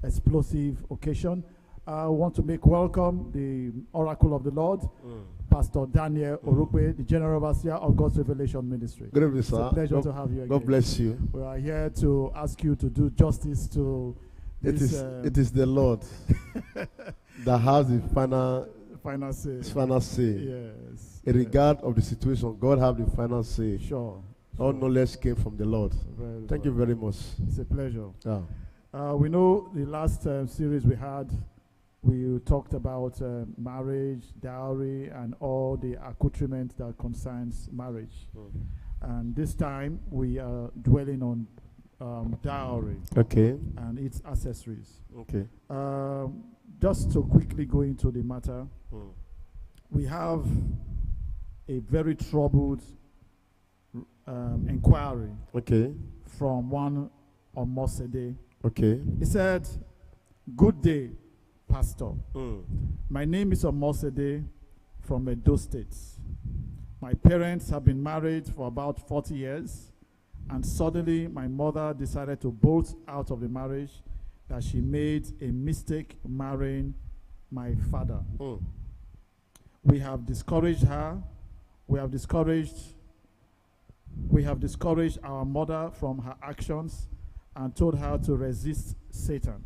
explosive occasion. I want to make welcome the Oracle of the Lord, Pastor Daniel Orukwe, the General Overseer of God's Revelation Ministry. Good evening, sir. It's a pleasure to have you again. God bless you. We are here to ask you to do justice to this. It is the Lord that has the final say. Final say. Yes. In regard of the situation, God has the final say. Sure. All knowledge came from the Lord. Thank you very much. It's a pleasure. Yeah. We know the last series we had, we talked about marriage, dowry, and all the accoutrement that concerns marriage. And this time we are dwelling on dowry. Okay. And its accessories. Okay. Just to quickly go into the matter, we have a very troubled inquiry. Okay. From one Omosede. Okay. He said, "Good day, Pastor. My name is Omosede from Edo State. My parents have been married for about 40 years, and suddenly my mother decided to bolt out of the marriage that she made a mistake marrying my father. We have discouraged her. We have discouraged our mother from her actions and told her to resist Satan.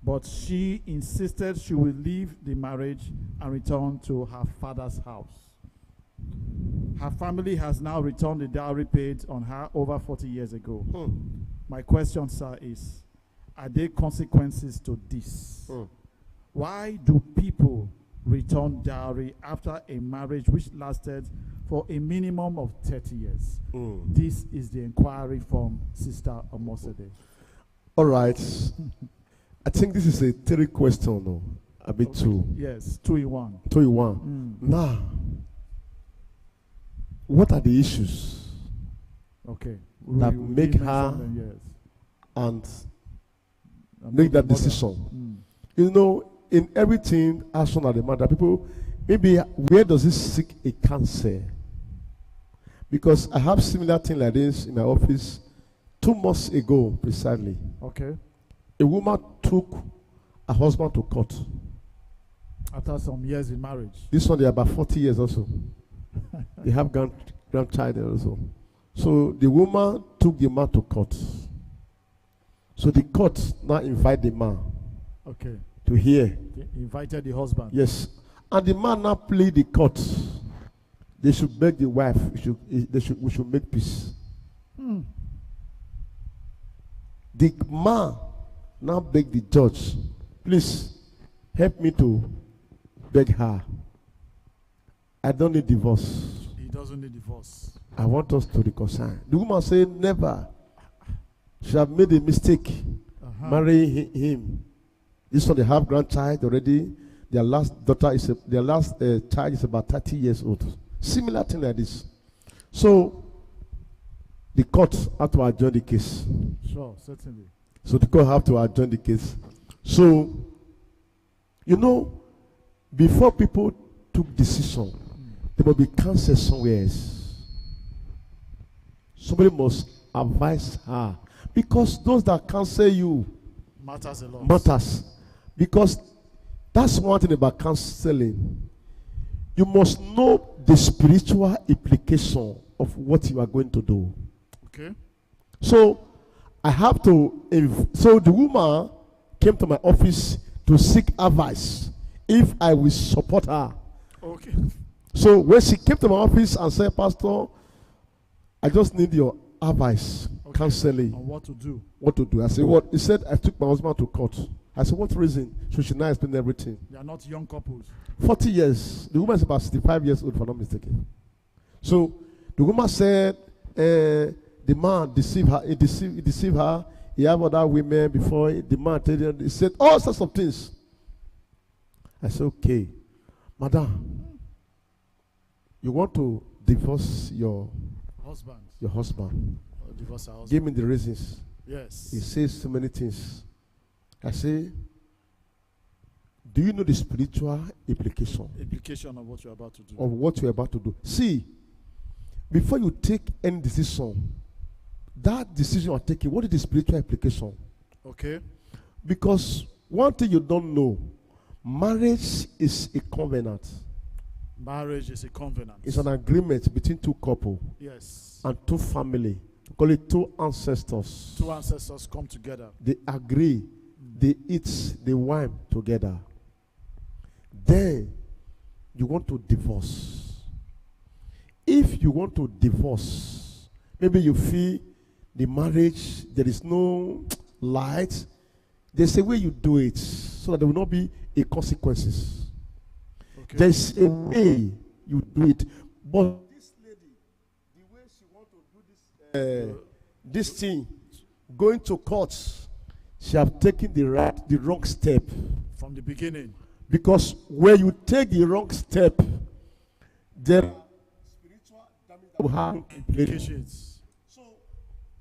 But she insisted she will leave the marriage and return to her father's house. Her family has now returned the dowry paid on her over 40 years ago. My question, sir, is, are there consequences to this? Why do people return dowry after a marriage which lasted for a minimum of 30 years? This is the inquiry from Sister Omosede. All right. I think this is a three question, no? A bit two. Yes, 2 in 1. 2 in 1. Now, what are the issues that make her and make that decision? You know, in everything, action at the matter, people, maybe where does this seek a counsel? Because I have similar thing like this in my office 2 months ago, precisely. Okay. A woman took her husband to court. After some years in marriage. This one, they are about 40 years also. They have grandchild also. So the woman took the man to court. So the court now invite the man. Okay. To hear. They invited the husband. Yes. And the man now plead the court. They should beg the wife. We should make peace. The man now beg the judge, please help me to beg her. I don't need divorce. He doesn't need divorce. I want us to reconcile. The woman said, never. She have made a mistake marrying him. This one, they have grandchild already. Their last child is about 30 years old. Similar thing like this. So the court have to adjourn the case. Sure, certainly. So the court have to adjourn the case. So, you know, before people took decision, there must be counsel somewhere else. Somebody must advise her. Because those that counsel you matters a lot. Matters. Because that's one thing about counseling. You must know the spiritual implication of what you are going to do. Okay. So I have to, so the woman came to my office to seek advice if I will support her. Okay. So when she came to my office and said, Pastor, I just need your advice, counseling. On what to do. What to do. I said, what? He said, I took my husband to court. I said, what reason? So she now explained everything. They are not young couples. 40 years. The woman is about 65 years old, if I'm not mistaken. So the woman said, the man deceived her. He deceived her. He had other women before. The man told her, he said all sorts of things. I said, okay, madam, you want to divorce your husband? Your husband. Or divorce her husband. Give me the reasons. Yes. He says so many things. I say, do you know the spiritual implication? Implication of what you're about to do. Of what you're about to do. See, before you take any decision, that decision you're taking, what is the spiritual implication? Okay. Because one thing you don't know, marriage is a covenant. Marriage is a covenant. It's an agreement between two couples. Yes. And two family. Call it two ancestors. Two ancestors come together. They agree. They eat the wine together. Then you want to divorce. If you want to divorce, maybe you feel the marriage, there is no light. There's a way you do it so that there will not be a consequences. Okay. There's a way you do it. But this lady, the way she wants to do this thing, going to court, she have taken the wrong step. From the beginning. Because when you take the wrong step, there are spiritual damage that will have implications. So,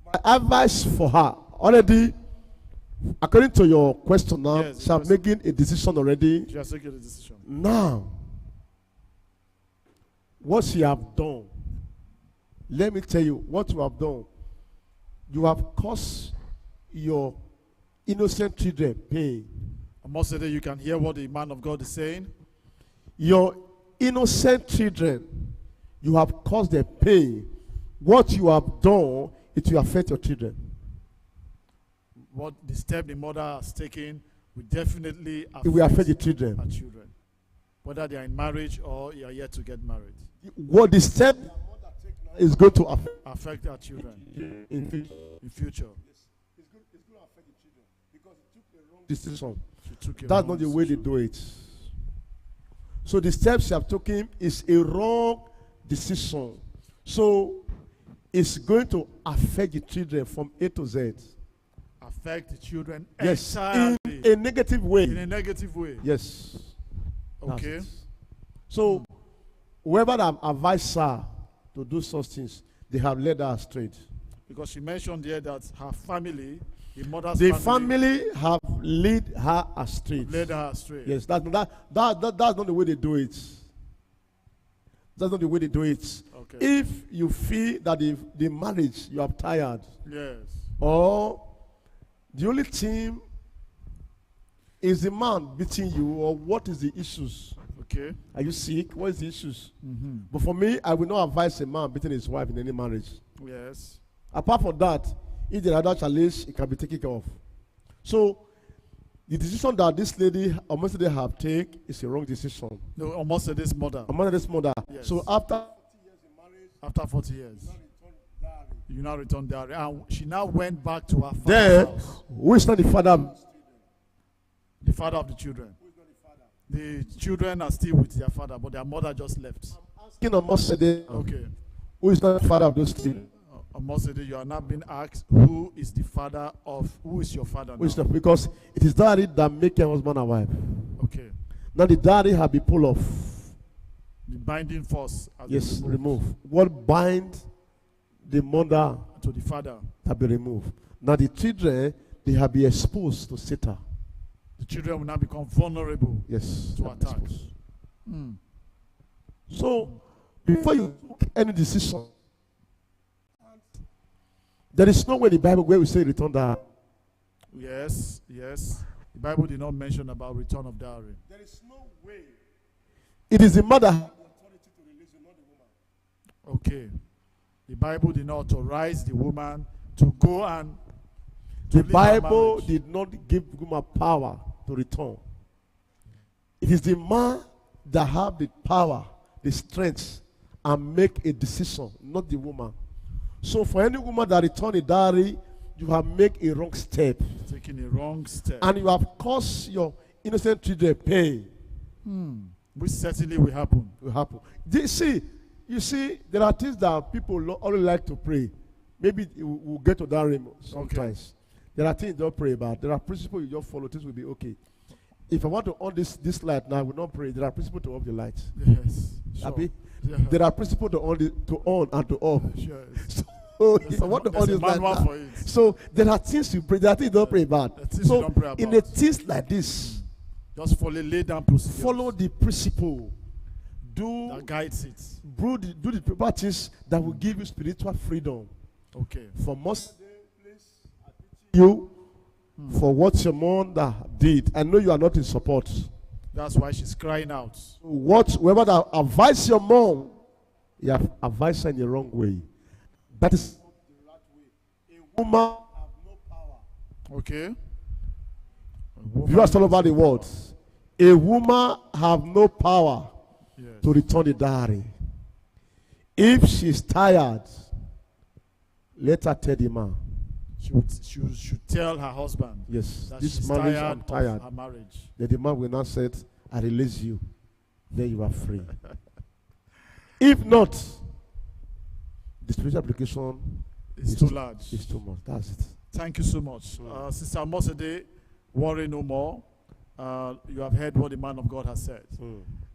my advice for her, already, according to your question now, yes, she has making a decision already. She has taken a decision. Now, what she have done, let me tell you what you have done. You have caused your innocent children pain. I must say that you can hear what the man of God is saying. Your innocent children, you have caused them pain. What you have done, it will affect your children. What the step the mother has taken will definitely affect, it will affect the children. Her children. Whether they are in marriage or you are yet to get married. What the step the mother takes now is going to affect our children in future. Yes. It's going to affect the children because it took a wrong decision. That's not the way they do it. So the steps you have taken is a wrong decision. So it's going to affect the children from A to Z. Affect the children entirely. In a negative way. In a negative way. Yes. Okay. So whoever have advised her to do such things, they have led her astray. Because she mentioned here that her family, the mother's family have led her astray. Led her astray. Yes, that's not the way they do it. That's not the way they do it. Okay. If you feel that the marriage you are tired, yes, or the only thing is the man beating you, or what is the issues? Okay. Are you sick? What is the issues? Mm-hmm. But for me, I will not advise a man beating his wife in any marriage. Yes. Apart from that, if there are other challenges, it can be taken care of. So, the decision that this lady, almost they have taken, is a wrong decision. No, almost this mother. Almost this mother. Yes. So after 40 years in marriage, after 40 years, you now return dowry. And she now went back to her father's house. Who is not the father? The father of the children. Who is not the father? The children are still with their father, but their mother just left. I'm asking almost today. Okay. Who is not the father of those children? Almost today, you are not being asked who is the father of, who is your father now? Because it is daddy that make a husband and wife. Okay. Now the daddy have been pulled off. The binding force has been removed. Remove. What bind the mother to the father have been removed. Now the children, they have been exposed to Satan. The children will now become vulnerable to attack. So, before you took any decision, there is no way in the Bible where we say return dowry. Yes, yes. The Bible did not mention about return of dowry. There is no way. It is the mother who has the authority to release you, not the woman. Okay. The Bible did not authorize the woman to go and the Bible did not give woman power to return. It is the man that have the power, the strength, and make a decision, not the woman. So for any woman that return a dowry, you have made a wrong step. Taking a wrong step. And you have caused your innocent children pain. Which certainly will happen. You see, there are things that people only like to pray. Maybe we'll get to that realm sometimes. Okay. There are things you don't pray about. There are principles you just follow. Things will be okay. If I want to on this light now, I will not pray. There are principles to off the light. Yes. Sure. Yeah. There are principles to on and to off. Sure. So if I want to on this light now, so there are things you pray. There are things you don't pray about. So don't pray about. In a things like this, just lay down procedures. Follow the principle. That guides it. Do the practice that will give you spiritual freedom. Okay. For most you for what your mother did. I know you are not in support. That's why she's crying out. Whoever that advise your mom, you have advised her in the wrong way. That is the right way. A woman have no power. Okay. You are all over the world. A woman have no power to return the dowry. If she's tired, let her tell the man. She should tell her husband. Yes, that this she's marriage, tired I'm tired. of her marriage. Then the man will not say, I release you. Then you are free. If not, the spiritual application is too large. It's too much. That's it. Thank you so much. Sister Mosede, worry no more. You have heard what the man of God has said.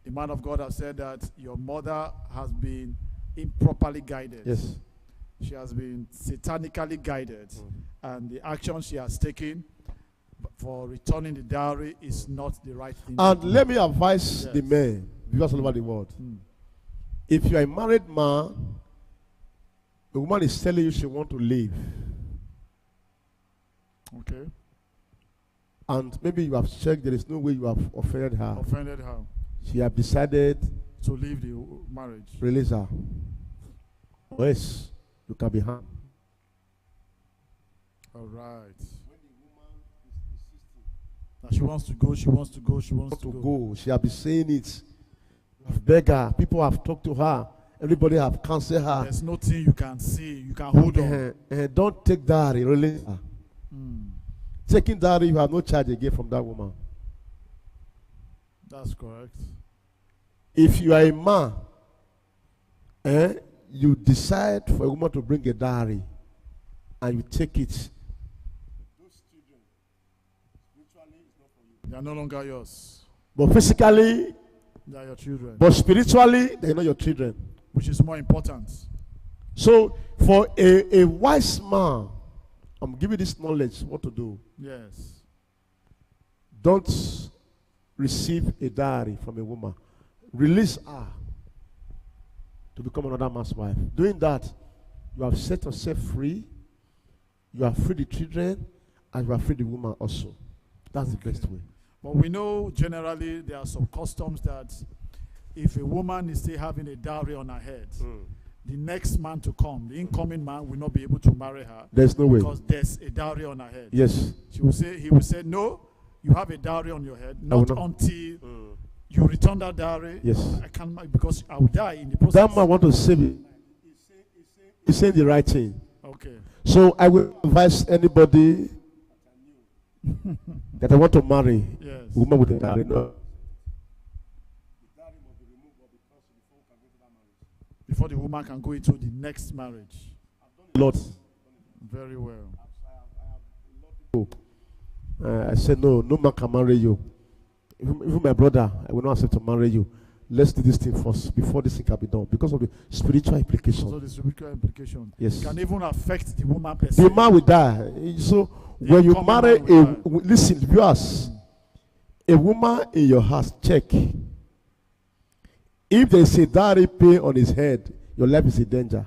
The man of God has said that your mother has been improperly guided. Yes. She has been satanically guided. And the action she has taken for returning the dowry is not the right thing. And let me advise the men, because all over the world. If you are a married man, the woman is telling you she wants to leave. Okay. And maybe you have checked, there is no way you have offended her. Offended her. She have decided to leave the marriage. Release her. Or else you can be harmed. All right. When the woman is insisting that she wants to go, she wants to go, she wants to go. She has been saying it. Beg her. People have talked to her. Everybody have counseled her. There's nothing you can see. You can hold on. Don't take that. Release her. Taking that, you have no charge again from that woman. That's correct. If you are a man, you decide for a woman to bring a dowry, and you take it. Those children, spiritually, it's not for you. They are no longer yours. But physically, they are your children. But spiritually, they are not your children. Which is more important. So, for a wise man, I'm giving this knowledge what to do. Yes. Don't receive a dowry from a woman. Release her to become another man's wife. Doing that, you have set yourself free. You have freed the children, and you have freed the woman also. That's the best way. But we know generally there are some customs that if a woman is still having a dowry on her head, the next man to come, the incoming man, will not be able to marry her. There's no way. Because there's a dowry on her head. Yes. He will say, no, you have a dowry on your head, not until you return that dowry. Yes. I can't marry because I will die in the process. That man want to save it. He's saying the right thing. Okay. So I will advise anybody that I want to marry a woman with a dowry. No. Before the woman can go into the next marriage. Lord. Very well. I said, no man can marry you. Even my brother, I will not accept to marry you. Let's do this thing first before this thing can be done. Because of the spiritual implication. So the spiritual implication. Yes. It can even affect the woman person. The man will die. So when you marry listen, viewers, a woman in your house, check. If there is a dowry pay on his head, your life is in danger.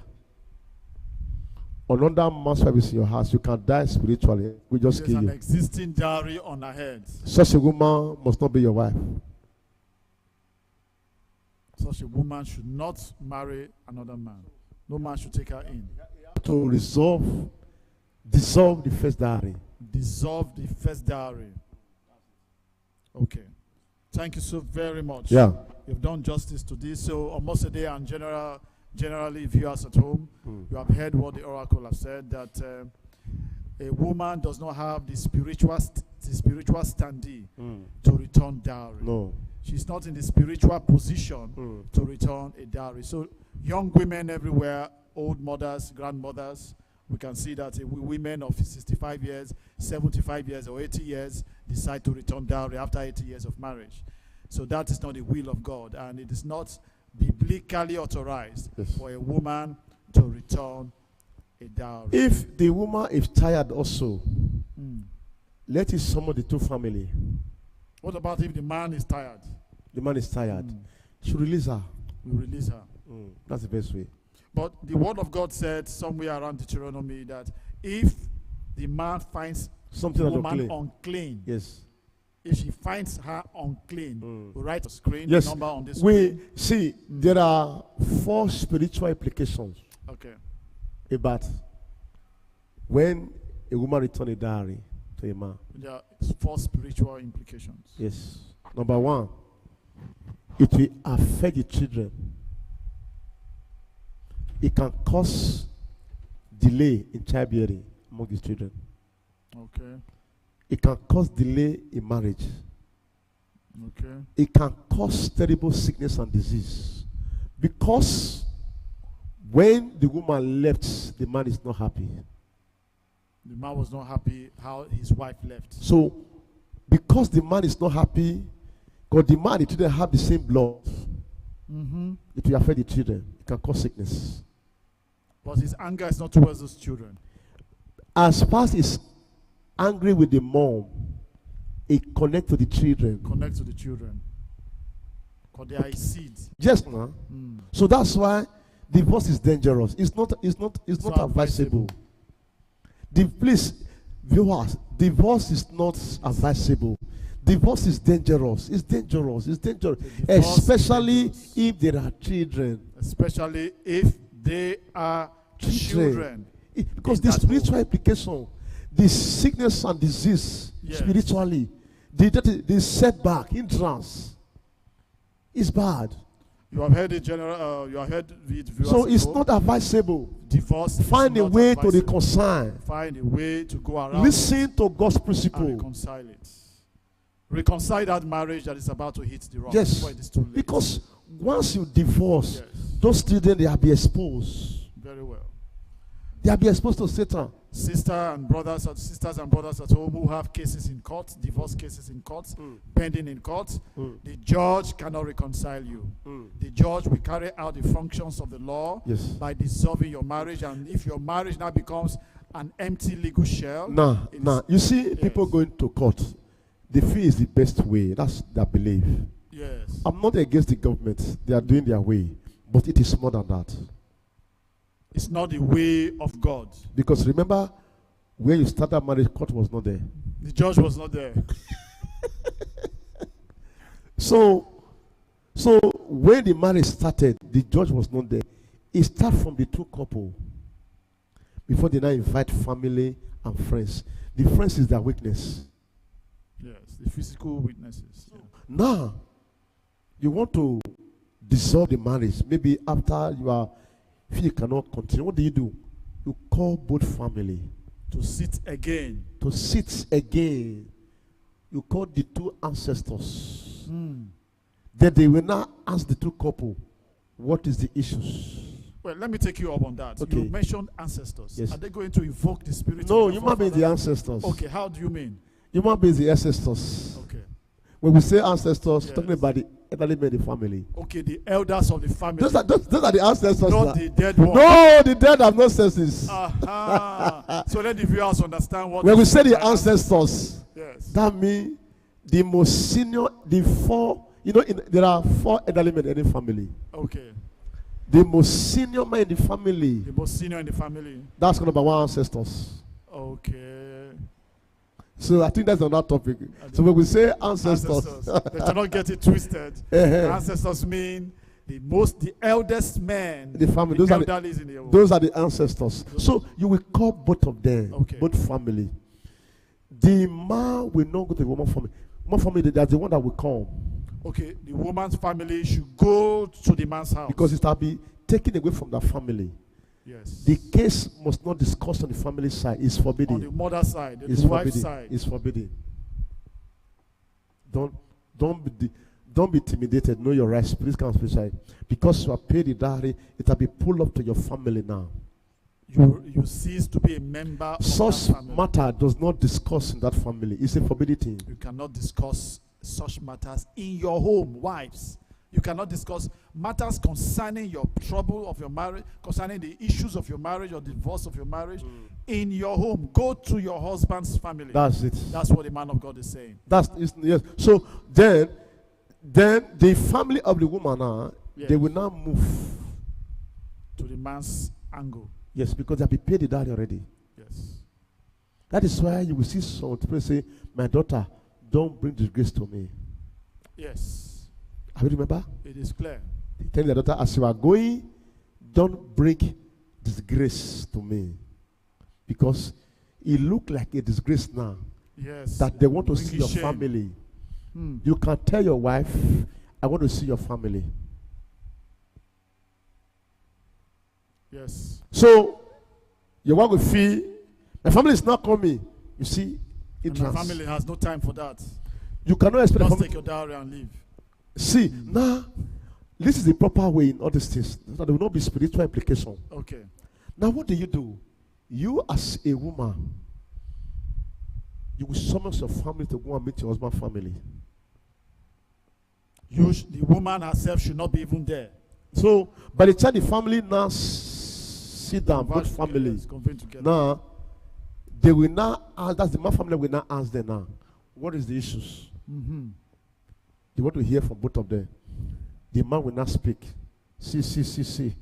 Another man's wife is in your house, you can die spiritually. We just kill you. There's an existing dowry on her head. Such a woman must not be your wife. Such a woman should not marry another man. No man should take her in. To dissolve the first dowry. Dissolve the first dowry. Okay. Thank you so very much. Yeah. You've done justice to this. So almost a day and generally viewers at home, you have heard what the oracle has said, that a woman does not have the spiritual standee to return dowry. No. She's not in the spiritual position to return a dowry. So young women everywhere, old mothers, grandmothers, we can see that women of 65 years, 75 years, or 80 years decide to return dowry after 80 years of marriage. So that is not the will of God, and it is not biblically authorized for a woman to return a dowry. If the woman is tired also, let it summon the two family. What about if the man is tired? The man is tired. Should release her. We release her. That's the best way. But the word of God said somewhere around Deuteronomy that if the man finds Something the that's woman unclean. unclean. Yes. If she finds her unclean, we write a screen, Yes. number on this We screen. see there are 4 spiritual implications Okay. about when a woman returns a dowry to a man. There are 4 spiritual implications. Yes. Number 1, it will affect the children. It can cause delay in childbearing among the children. Okay. It can cause delay in marriage. Okay. It can cause terrible sickness and disease. Because when the woman left, the man is not happy. The man was not happy how his wife left. So, because the man is not happy, because the man and the children have the same blood, it will affect the children. It can cause sickness. But his anger is not towards those children. As far as he's angry with the mom, it connects to the children. Connect to the children. Because they are his seeds. Yes, man. So that's why divorce is dangerous. It's not advisable. Please, viewers, divorce is not advisable. Divorce is dangerous. It's dangerous. It's dangerous. Especially if there are children. Especially if they are children. Because the spiritual implication, the sickness and disease, spiritually, the setback, hindrance, is bad. You have heard it general. You have heard it. So it's not advisable. Divorce. Find a way to reconcile. Find a way to go around. Listen to God's principle. And reconcile it. Reconcile that marriage that is about to hit the rock. Yes. Before it is too late. Because once you divorce, those children, they will be exposed. Very well. They will be exposed to Satan. Sisters and brothers at home who have cases in court, divorce cases in court, pending in court, the judge cannot reconcile you. The judge will carry out the functions of the law by dissolving your marriage, and if your marriage now becomes an empty legal shell. Nah. You see, people going to court, they feel is the best way. That's their belief. Yes. I'm not against the government. They are doing their way. But it is more than that. It's not the way of God. Because remember, when you started marriage, court was not there. The judge was not there. So when the marriage started, the judge was not there. It started from the two couple. Before they now invite family and friends. The friends is their weakness. Yes, the physical witnesses. Yeah. Now, you want to dissolve the marriage. Maybe after if you cannot continue, what do? You call both family. To sit again. You call the two ancestors. Then they will now ask the two couple, what is the issues? Well, let me take you up on that. Okay. You mentioned ancestors. Yes. Are they going to invoke the spirit? No, you might be the ancestors. Okay, how do you mean? You might be the ancestors. Okay. When we say ancestors, talking about the elderly men in the family. Okay, the elders of the family. Those are the ancestors. Not the dead one. No, the dead have no senses. So let the viewers understand what. When we say the ancestors, that means the most senior, there are 4 elderly men in any family. Okay. The most senior man in the family. The most senior in the family. That's number 1 ancestors. Okay. So I think that's another topic. So when we say ancestors. They cannot get it twisted. Ancestors mean the eldest men. The family. Those are the ancestors. So you will call both of them. Both family. The man will not go to the woman family. Woman family, that's the one that will come. Okay, the woman's family should go to the man's house. Because it will be taken away from the family. Yes. The case must not discuss on the family side. It's forbidden. On the mother's side, the wife's side. It's forbidden. Don't be intimidated. Know your rights. Please come special. Because you are paid the dowry, it will be pulled up to your family now. You cease to be a member of such that family. Matter does not discuss in that family. It's a forbidden thing. You cannot discuss such matters in your home, wives. You cannot discuss matters concerning your trouble of your marriage, concerning the issues of your marriage or divorce of your marriage in your home. Go to your husband's family. That's it. That's what the man of God is saying. Yes. So then the family of the woman they will now move to the man's angle. Yes, because they have been paid the dowry already. Yes. That is why you will see some people say, my daughter, don't bring disgrace to me. Yes. Have you remember? It is clear. Tell your daughter, as you are going, don't bring disgrace to me. Because it look like a disgrace now. Yes. That they want to see your shame. family. You can tell your wife, I want to see your family. Yes. So, your wife will feel, my family is not coming. You see, my family has no time for that. You cannot expect just take your dowry and leave. See, now, this is the proper way in all these things. So there will not be spiritual implication. Okay. Now, what do? You as a woman, you will summon your family to go and meet your husband's family. The woman herself should not be even there. So, by the time the family now sit down, both families, now, they will now ask, that's the man family will now ask them now, what is the issues? They want to hear from both of them. The man will not speak. See.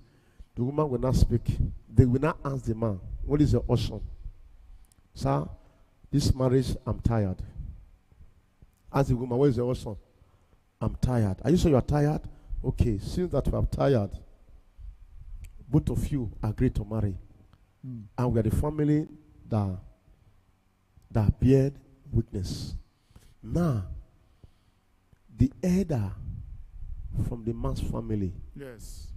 The woman will not speak. They will not ask the man, what is your option? Sir, this marriage, I'm tired. Ask the woman, what is your option? I'm tired. Are you sure you are tired? Okay, since that you are tired, both of you agree to marry. And we are the family that bear witness. Now, the elder from the man's family. Yes.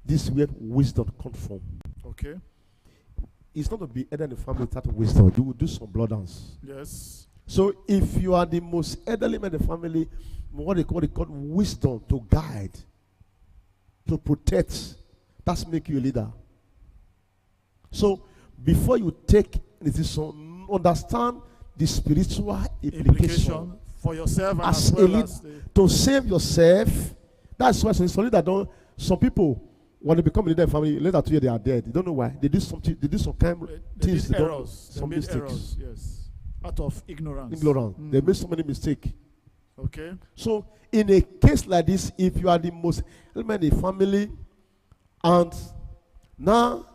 This is where wisdom comes from. Okay. It's not to be elder in the family without wisdom. You will do some blood dance. Yes. So if you are the most elderly man in the family, what they call wisdom to guide, to protect, that's make you a leader. So before you take a decision, understand the spiritual implication for yourself and as well a as to save yourself. That's why some people, when they become a leader in family, later 2 years they are dead. You don't know why. They do something. They do some kind of things. Did errors. Some mistakes. Errors, yes. Out of ignorance. They made so many mistakes. Okay. So in a case like this, if you are the most element in the family, and now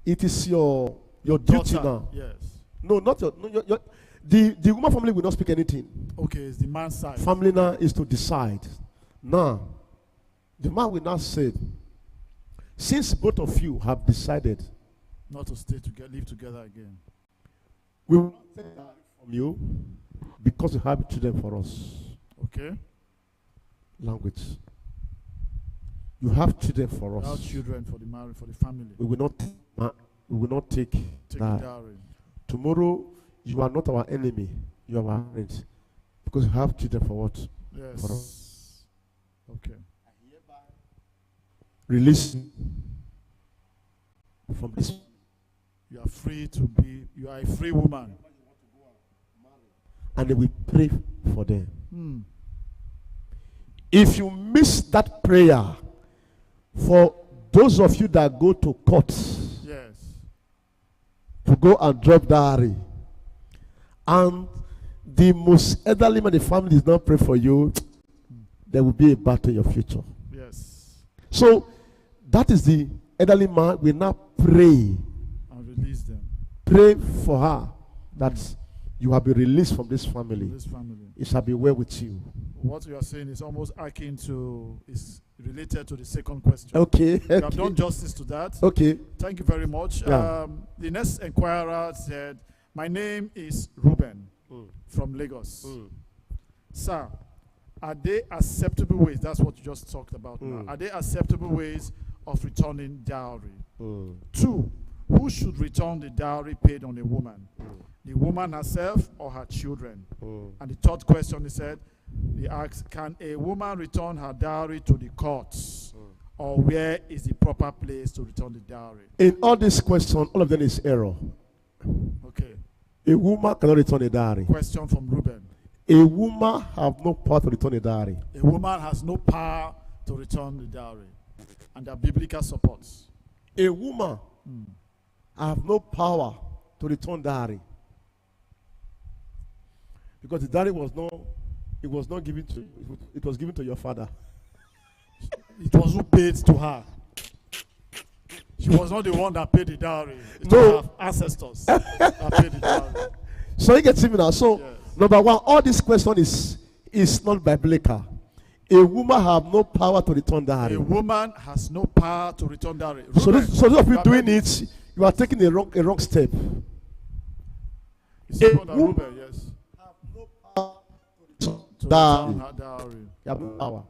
it is your duty now. Yes. No, not your the woman family will not speak anything. Okay, it's the man's side. Family now is to decide. Now, the man will not say, since both of you have decided not to stay together, live together again, we will not take that from you because you have children for us. Okay. Language. You have children for us. Without children for the marriage, for the family. We will not take that. Dowry. Tomorrow, you are not our enemy. You are our friend. Because you have children for what? Yes. For us. Okay. Release from this. You are free to be, you are a free woman. And then we pray for them. If you miss that prayer, for those of you that go to court, yes, to go and drop dowry, and the most elderly man in the family is not pray for you, there will be a battle in your future. Yes. So that is the elderly man will now pray and release them. Pray for her that you have been released from this family. It shall be well with you. What you are saying is almost akin to, is related to the second question. Okay. You have done justice to that. Okay. Thank you very much. Yeah. The next inquirer said, my name is Ruben from Lagos. Sir, are they acceptable ways? That's what you just talked about now. Are they acceptable ways of returning dowry? 2, who should return the dowry paid on a woman? The woman herself or her children? And the third question, he asked, can a woman return her dowry to the courts? Or where is the proper place to return the dowry? In all these questions, all of them is error. Okay. A woman cannot return a dowry. Question from Ruben. A woman have no power to return a dowry. A woman has no power to return the dowry. And there are biblical supports. A woman have no power to return dowry. Because the dowry was not given to you. It was given to your father. It wasn't paid to her. She She was not the one that paid the dowry. It No. was her ancestors that paid the dowry. So you get me now. So Yes. number one, all this question is not biblical. A woman have no power to return dowry. A woman has no power to return dowry. So Reuben, those of you are doing ready? it, you are taking a wrong step. It's a more than woman- Reuben, yes. To Dowry. return her dowry. You have no power.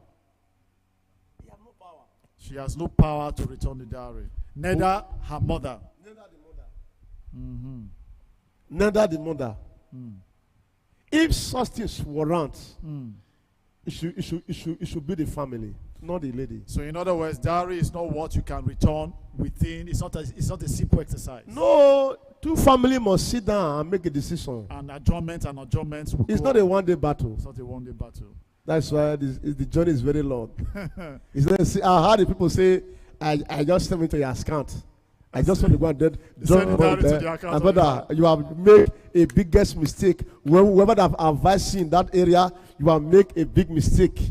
She has no power to return the dowry. Neither her mother. Mm-hmm. Neither the mother. Mm. If such things warrant, Mm. it should be the family, not the lady. So in other words, dowry is not what you can return within. It's not a simple exercise. No, two family must sit down and make a decision. And adjournments will It's go not a on. one-day battle. It's not a one-day battle. That's why the journey is very long. It's not, see, I heard the people say, I just sent into your account. I just want to go and Send drop it money directly to there. the account And of the brother, you have made a biggest mistake. Whoever that have advised you in that area, you have made a big mistake.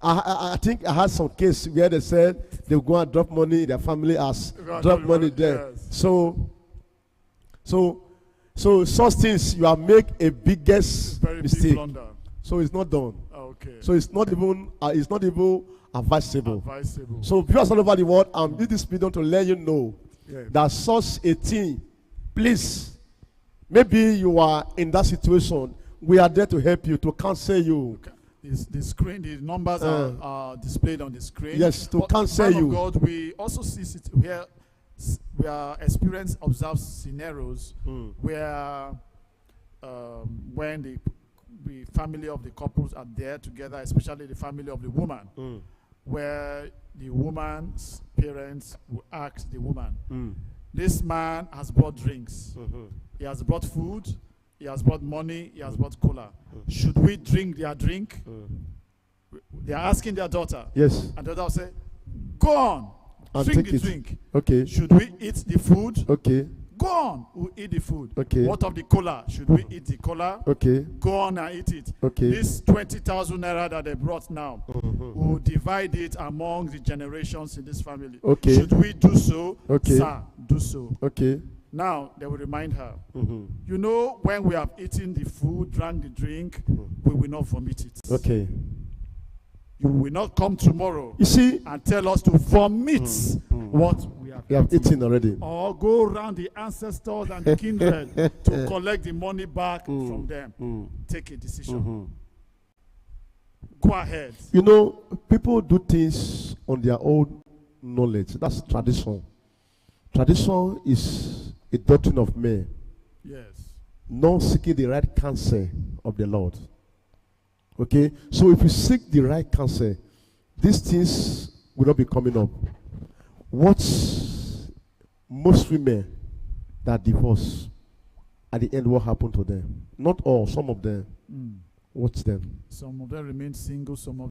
I think I had some case where they said they will go and drop money, their family has drop money there. Yes. So such things, you have made a biggest Very big mistake. blunder. So it's not done. Okay. So it's not even advisable. Advisable. So viewers all over the world, I'm using this video to let you know Yeah. that such a thing, please, maybe you are in that situation. We are there to help you, to counsel you. The screen, the numbers are displayed on the screen. Yes, to But counsel man of you. God, we also see where we are experienced, observed scenarios where when the family of the couples are there together, especially the family of the woman, where the woman's parents will ask the woman, this man has brought drinks, he has brought food, he has brought money, he has brought cola. Should we drink their drink? They are asking their daughter. Yes. And the daughter will say, go on, And drink take the it. drink. Okay. Should we eat the food? Okay. Go on, we'll eat the food. Okay. What of the cola? Should we eat the cola? Okay. Go on and eat it. Okay. This 20,000 naira that they brought now, we'll divide it among the generations in this family. Okay. Should we do so? Okay. Sir, do so. Okay. Now, they will remind her, you know, when we have eaten the food, drank the drink, we will not vomit it. Okay. You will not come tomorrow You see, and tell us to vomit what we have you have eaten already. or go around the ancestors and the kindred to collect the money back from them. Take a decision. Go ahead. You know, people do things on their own knowledge. That's tradition. Tradition is a doctrine of men, Yes. not seeking the right counsel of the Lord. Okay? So if you seek the right counsel, these things will not be coming up. What most women that divorce, at the end, what happened to them? Not all, some of them. Watch them. Some of them remain single, some of